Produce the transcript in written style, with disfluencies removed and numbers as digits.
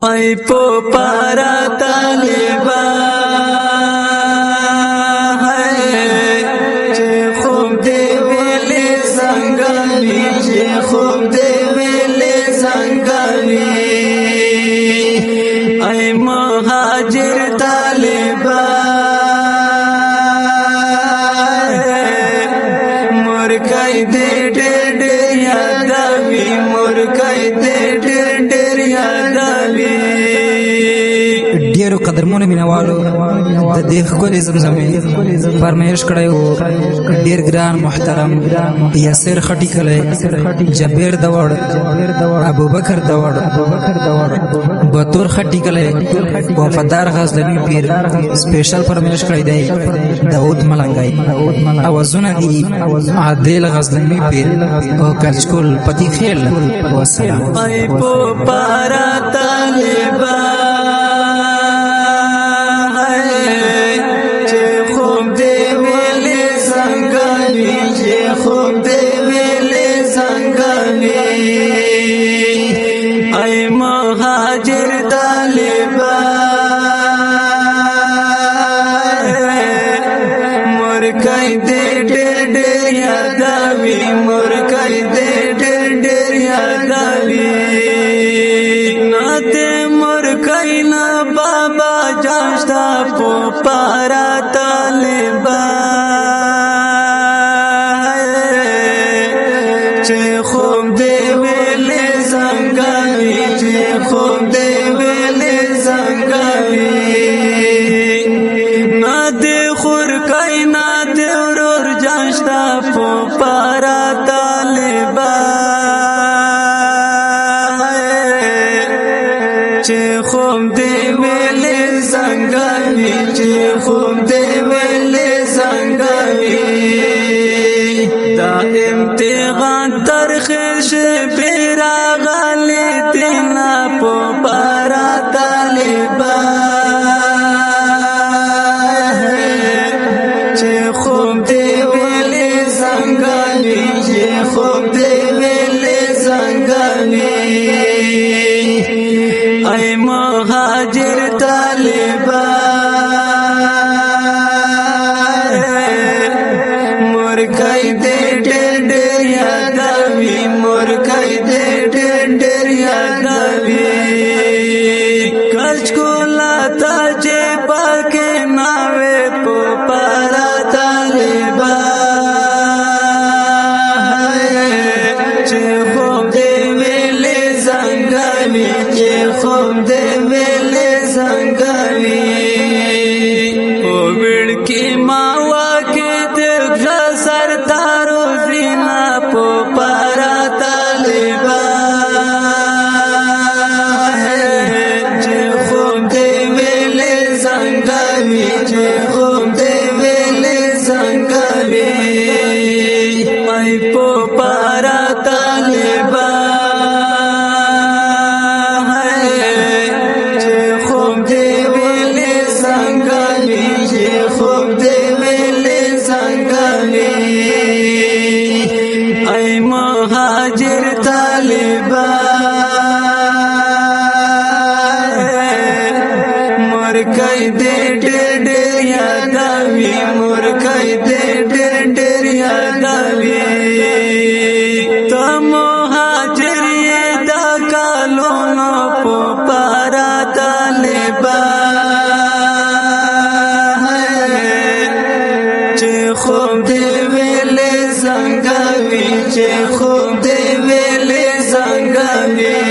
ای پو پارا طالبان چه خوب دی ویلی زنگانی چه خوب دی ویلی زنگانی ای مهاجر طالبان مرکای دی ډېر یادوي مرکای دی ډېر یادوي ډیرو قدرمنو مینوالو د دې ښکلې زمزمې فرمایش کړی و ډیر ګران محترم یاسر خټي کلی جبیر دوړ ابوبکر دوړ بطور خټي کلی وفادار غزنوي پیر سپیشل فرمایش کړی دی داود ملنګای اوازونه دي عادل غزنوي پیر او کلچکول پتی خیل والسلام ای پو پارا طالبان ای مهاجر طالبان مرکای دی ډېر یادوي مرکای دی ډېر یادوي نه دې مرکای نه بابا جاشتا پو پارا طالبان چې خوب دی ویلې زنګوي چې خوب دی ویلې زنګوي نه دې خور کای نه دې ورور جاشتا په پارا طالبان چې خوب دی ویلې زنګوي چې خوب دی ویلې زنګوي دا امتحان ترخیش پیرا غالی تینا پو پارا طالبان چه خوب دی ویلی زنگانی چه خوب دی ویلی زنگانی ای مهاجر طالبان مرکای دی ډېر یادوي مرکای دی ډېر یادوي کلچکولا تا چې پاکې ناوې په پارا طالبان چې خوب دی ویلې زنګوي چې خوب دی ویلې زنګوي او وړکې ما واکې سردارو زینا پو پارا طالبان چې خوب دی ویلې زنګوي چې خوب دی ویلې زنګوي ای پو پارا طالبان چې خوب دی ویلې زنګوي چې خوب دی ویلې ای مهاجر طالبان مرکای دی ډېر یادوي مرکای دی ډېر یادوي ته مهاجر یې د کالونو په پارا طالبان چې خوب دی ویلې زنګوي چې خوب دی ویلې زنګوي